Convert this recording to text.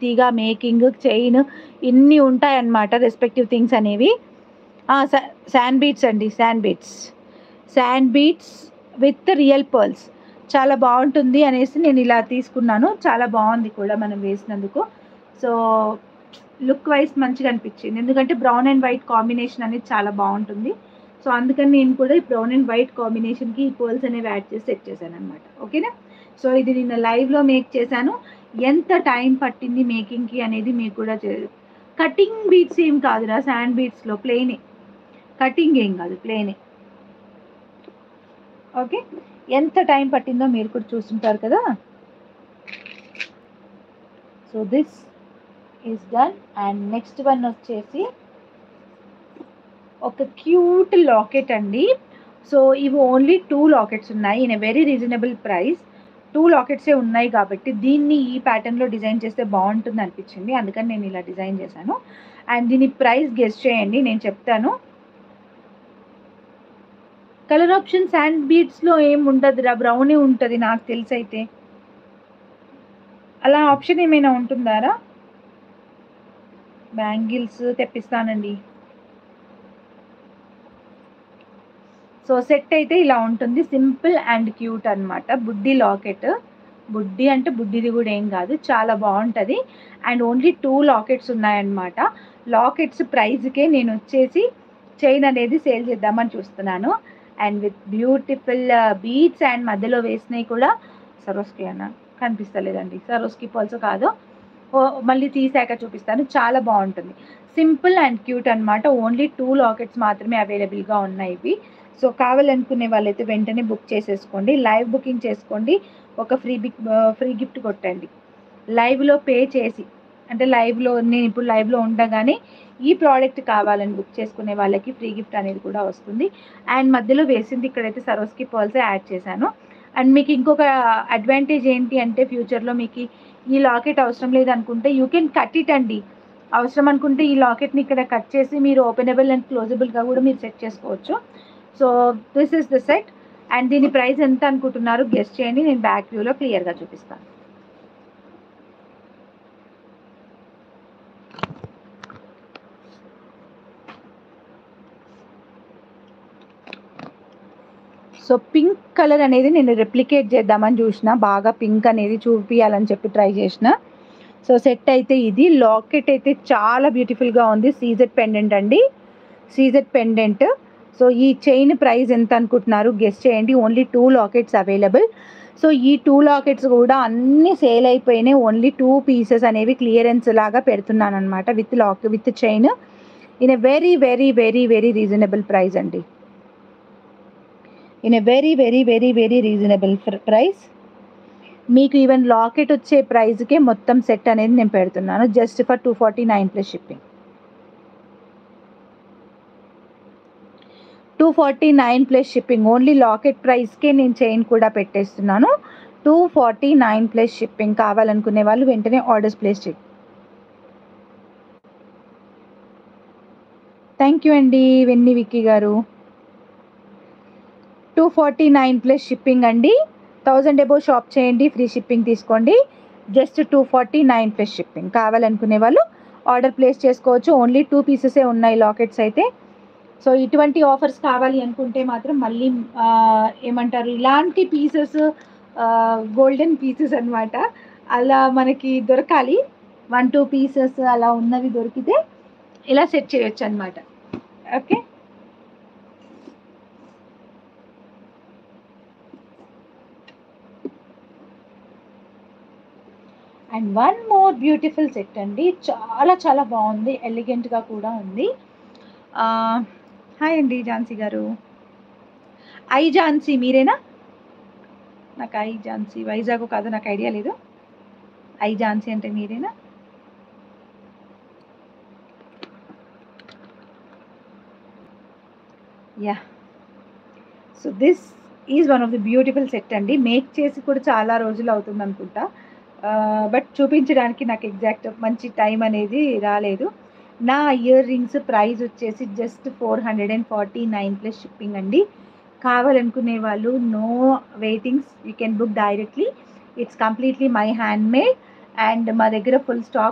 తీగ, making, chain ఇన్ని ఉంటాయన్నమాట రెస్పెక్టివ్ థింగ్స్ అనేవి. శాండ్ బీట్స్ అండి, sand beads with real pearls చాలా బాగుంటుంది అనేసి నేను ఇలా తీసుకున్నాను. చాలా బాగుంది కూడా మనం వేసినందుకు. సో లుక్ వైజ్ మంచిగా అనిపించింది, ఎందుకంటే బ్రౌన్ అండ్ వైట్ కాంబినేషన్ అనేది చాలా బాగుంటుంది. సో అందుకని నేను కూడా ఈ బ్రౌన్ అండ్ వైట్ కాంబినేషన్కి ఈ పర్ల్స్ అనేవి యాడ్ చేసి సెట్ చేశాను అనమాట. ఓకేనా. సో ఇది నిన్న లైవ్లో మేక్ చేశాను. ఎంత టైం పట్టింది మేకింగ్కి అనేది మీకు కూడా కటింగ్ బీట్స్ ఏం కాదురా, శాండ్ బీట్స్లో ప్లెయినే, కటింగ్ ఏం కాదు, ప్లెయినే. ఓకే, ఎంత టైం పట్టిందో మీరు కూడా చూస్తుంటారు కదా. So this is done. And next one వచ్చేసి ఒక క్యూట్ లాకెట్ అండి. సో ఇవి ఓన్లీ 2 లాకెట్స్ ఉన్నాయి in a very reasonable price. 2 లాకెట్సే ఉన్నాయి కాబట్టి దీన్ని ఈ ప్యాటర్న్లో డిజైన్ చేస్తే బాగుంటుంది అనిపించింది, అందుకని నేను ఇలా డిజైన్ చేశాను. అండ్ దీని ప్రైస్ గెస్ చేయండి, నేను చెప్తాను. కలర్ ఆప్షన్ శాండ్ బీట్స్లో ఏం ఉండదురా, బ్రౌనే ఉంటుంది నాకు తెలిసి. అయితే అలా ఆప్షన్ ఏమైనా ఉంటుందారా? బ్యాంగిల్స్ తెప్పిస్తానండి. సో సెట్ అయితే ఇలా ఉంటుంది, సింపుల్ అండ్ క్యూట్ అనమాట. బుడ్డి లాకెట్, బుడ్డి అంటే బుడ్డిది కూడా ఏం కాదు, చాలా బాగుంటుంది. అండ్ ఓన్లీ 2 లాకెట్స్ ఉన్నాయన్నమాట. లాకెట్స్ ప్రైజ్కే నేను వచ్చేసి చైన్ అనేది సేల్ చేద్దామని చూస్తున్నాను. And with beautiful beads and మధ్యలో వేసినవి కూడా సరోస్కి అన్న కనిపిస్తలేదండి, సరోస్కి పల్స్ కాదు, మళ్ళీ తీసాక చూపిస్తాను. చాలా బాగుంటుంది, సింపుల్ అండ్ క్యూట్ అనమాట. ఓన్లీ 2 లాకెట్స్ మాత్రమే అవైలబుల్గా ఉన్నాయి ఇవి. సో కావాలనుకునే వాళ్ళైతే వెంటనే బుక్ చేసేసుకోండి, లైవ్ బుకింగ్ చేసుకోండి. ఒక ఫ్రీ గిఫ్ట్ కొట్టండి లైవ్లో పే చేసి, అంటే లైవ్లో నేను ఇప్పుడు లైవ్లో ఉండగానే ఈ ప్రోడక్ట్ కావాలని బుక్ చేసుకునే వాళ్ళకి ఫ్రీ గిఫ్ట్ అనేది కూడా వస్తుంది. అండ్ మధ్యలో వేసింది ఇక్కడైతే సరోస్కి పర్ల్స్ యాడ్ చేశాను. అండ్ మీకు ఇంకొక అడ్వాంటేజ్ ఏంటి అంటే, ఫ్యూచర్లో మీకు ఈ లాకెట్ అవసరం లేదనుకుంటే యూ కెన్ కట్ ఇట్ అండి. అవసరం అనుకుంటే ఈ లాకెట్ని ఇక్కడ కట్ చేసి మీరు ఓపెనబుల్ అండ్ క్లోజబుల్గా కూడా మీరు సెట్ చేసుకోవచ్చు. So this is the set. And దీని ప్రైస్ ఎంత అనుకుంటున్నారు గెస్ చేయండి, నేను బ్యాక్ వ్యూలో క్లియర్గా చూపిస్తాను. సో పింక్ కలర్ అనేది నేను రెప్లికేట్ చేద్దామని చూసిన, బాగా పింక్ అనేది చూపించాలని చెప్పి ట్రై చేసిన. సో సెట్ అయితే ఇది. లాకెట్ అయితే చాలా బ్యూటిఫుల్గా ఉంది, సీజెడ్ పెండెంట్ అండి, సీజెడ్ పెండెంట్. సో ఈ చైన్ ప్రైస్ ఎంత అనుకుంటున్నారు గెస్ చేయండి. Only 2 lockets available. సో ఈ 2 లాకెట్స్ కూడా అన్నీ సేల్ అయిపోయినాయి. ఓన్లీ 2 పీసెస్ అనేవి క్లియరెన్స్ లాగా పెడుతున్నాను అనమాట, with chain in a very very very very reasonable price అండి, in a very very very very reasonable price. మీకు ఈవెన్ లాకెట్ వచ్చే ప్రైస్కే మొత్తం సెట్ అనేది నేను పెడుతున్నాను, just for 249 plus shipping. 249 plus shipping, only locket ప్రైస్కే నేను చైన్ కూడా పెట్టేస్తున్నాను. 249 ప్లస్ షిప్పింగ్. కావాలనుకునే వాళ్ళు వెంటనే ఆర్డర్స్ ప్లేస్ చేయండి. థ్యాంక్ యూ అండి వెన్నీ విక్కీ గారు. 249 ప్లస్ షిప్పింగ్ అండి. 1000 అబోవ్ షాప్ చేయండి, ఫ్రీ షిప్పింగ్ తీసుకోండి. Just 249 plus shipping. కావాలనుకునే వాళ్ళు ఆర్డర్ ప్లేస్ చేసుకోవచ్చు. ఓన్లీ 2 పీసెసే ఉన్నాయి లాకెట్స్ అయితే. సో ఇటువంటి ఆఫర్స్ కావాలి అనుకుంటే మాత్రం మళ్ళీ ఏమంటారు, ఇలాంటి పీసెస్ గోల్డెన్ పీసెస్ అనమాట, అలా మనకి దొరకాలి. 1-2 పీసెస్ అలా ఉన్నవి దొరికితే ఇలా సెట్ చేయొచ్చు అనమాట. Okay. And one more beautiful set అండి, చాలా చాలా బాగుంది, ఎలిగెంట్గా కూడా ఉంది. హాయ్ అండి ఝాన్సీ గారు. ఐ ఝాన్సీ మీరేనా? నాకు ఐ ఝాన్సీ వైజాగ్ కాదు నాకు ఐడియా లేదు. ఐ ఝాన్సీ అంటే మీరేనా? Yeah. So this is one of the beautiful set అండి. మేక్ చేసి కూడా చాలా రోజులు అవుతుంది అనుకుంటా, బట్ చూపించడానికి నాకు ఎగ్జాక్ట్ మంచి టైం అనేది రాలేదు. నా ఇయర్ రింగ్స్ ప్రైస్ వచ్చేసి జస్ట్ 449 ప్లస్ షిప్పింగ్ అండి. కావాలనుకునే వాళ్ళు no waitings, you can book directly. It's completely my hand made and మా దగ్గర ఫుల్ స్టాక్